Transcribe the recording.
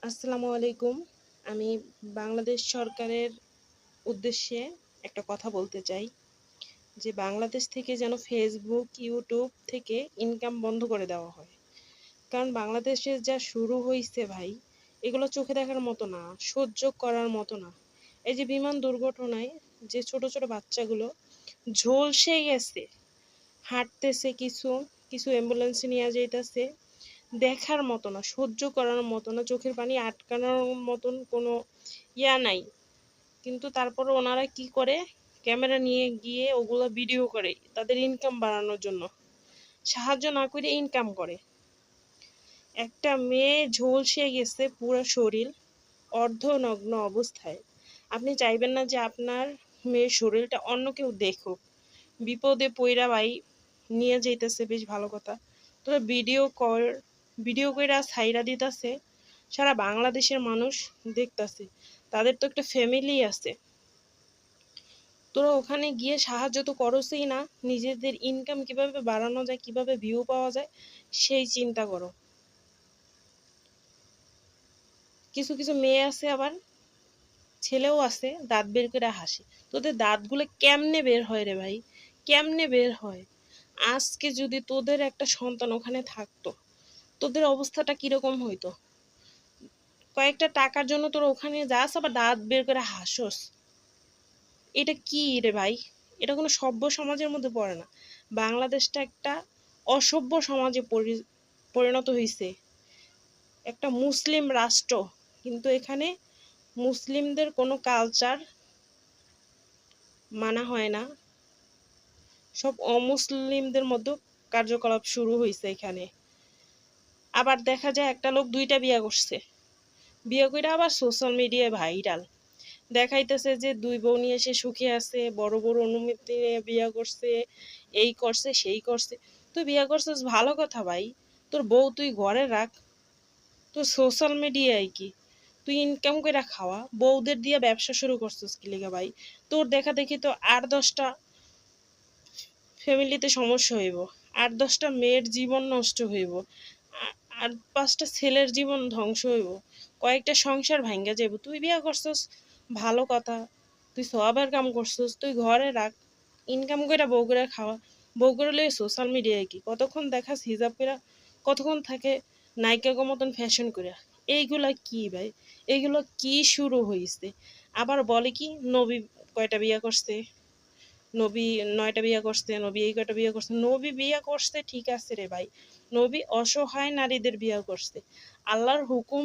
আসসালামু আলাইকুম। আমি বাংলাদেশ সরকারের উদ্দেশ্যে একটা কথা বলতে চাই যে বাংলাদেশ থেকে যেন ফেসবুক, ইউটিউব থেকে ইনকাম বন্ধ করে দেওয়া হয়। কারণ বাংলাদেশে যা শুরু হইছে ভাই, এগুলো চোখে দেখার মতো না, সহ্য করার মতো না। এই যে বিমান দুর্ঘটনায় যে ছোট ছোট বাচ্চাগুলো ঝলসে গেছে, হাঁটতেছে কিছু, কিছু অ্যাম্বুলেন্সে নিয়ে যাইতেছে, দেখার মতো না, সহ্য করার মতো না, চোখের পানি আটকানোর মতন কোনো নাই। কিন্তু তারপরে ওনারা কি করে, ক্যামেরা নিয়ে গিয়ে ওগুলো ভিডিও করে তাদের ইনকাম বাড়ানোর জন্য, সাহায্য না করে ইনকাম করে। একটা মেয়ে ঝলসে গেছে পুরো শরীর, অর্ধনগ্ন অবস্থায়। আপনি চাইবেন না যে আপনার মেয়ের শরীরটা অন্য কেউ দেখুক। বিপদে পইরা ভাই নিয়ে যাইতেছে, বেশ ভালো কথা। তো ভিডিও কইরা ছাইরা দিতেছে, সারা বাংলাদেশের মানুষ দেখতেছে। তাদের তো একটা ফ্যামিলি আছে। তোরা ওখানে গিয়ে সাহায্য তো করছই না, নিজেদের ইনকাম কিভাবে বাড়ানো যায়, কিভাবে ভিউ পাওয়া যায় সেই চিন্তা করো। কিছু কিছু মেয়ে আছে, আবার ছেলেও আছে, দাঁত বের করে হাসে। তোদের দাঁতগুলো কেমনে বের হয় রে ভাই, কেমনে বের হয়? আজকে যদি তোদের একটা সন্তান ওখানে থাকতো, তোদের অবস্থাটা কিরকম হইতো? কয়েকটা টাকার জন্য তোর ওখানে যাস, আবার দাঁত বের করে হাসোস। এটা কি রে ভাই? এটা কোনো সভ্য সমাজের মধ্যে পড়ে না। বাংলাদেশটা একটা অসভ্য সমাজে পরিণত হয়েছে, একটা মুসলিম রাষ্ট্র, কিন্তু এখানে মুসলিমদের কোনো কালচার মানা হয় না। সব অমুসলিমদের মধ্যে কার্যকলাপ শুরু হয়েছে এখানে। আবার দেখা যায় একটা লোক দুইটা বিয়ে করছে, বিয়ে করে আবার সোশ্যাল মিডিয়ায় ভাইরাল দেখাইতেছে যে দুই বউ নিয়ে সে সুখে আছে, বড় বড় অনুমতি নিয়ে বিয়ে করছে, এই করছে সেই করছে। তুই বিয়ে করছিস ভালো কথা ভাই, তোর বউ তুই ঘরে রাখ, তোর সোশ্যাল মিডিয়ায় কি তুই ইনকাম করে খাওয়া, বউদের দিয়ে ব্যবসা শুরু করছিস কি লিগা ভাই? তোর দেখা দেখি তো 8-10টা ফ্যামিলিতে সমস্যা হইব, 8-10টা মেয়ের জীবন নষ্ট হইব, 8-5টা ছেলের জীবন ধ্বংস হইব, কয়েকটা সংসার ভাঙ্গা যাইব। তুই বিয়া করছস ভালো কথা, তুই সবার কাম করছস, তুই ঘরে রাখ, ইনকাম করে বউ করে খাওয়া। বউ করে লই সোশ্যাল মিডিয়ায় কি কতক্ষণ দেখাস হিজাব করে, কতক্ষণ থাকে নায়িকা মতন ফ্যাশন করে। এইগুলা কি ভাই, এইগুলো কি শুরু হইছে? আবার বলে কি নবী কয়টা বিয়া করছে, নবী 9টা বিয়ে করছে, নবী এই কয়টা বিয়ে করছে। নবী বিয়ে করছে ঠিক আছে রে ভাই, নবী অসহায় নারীদের বিয়ে করছে। আল্লাহর হুকুম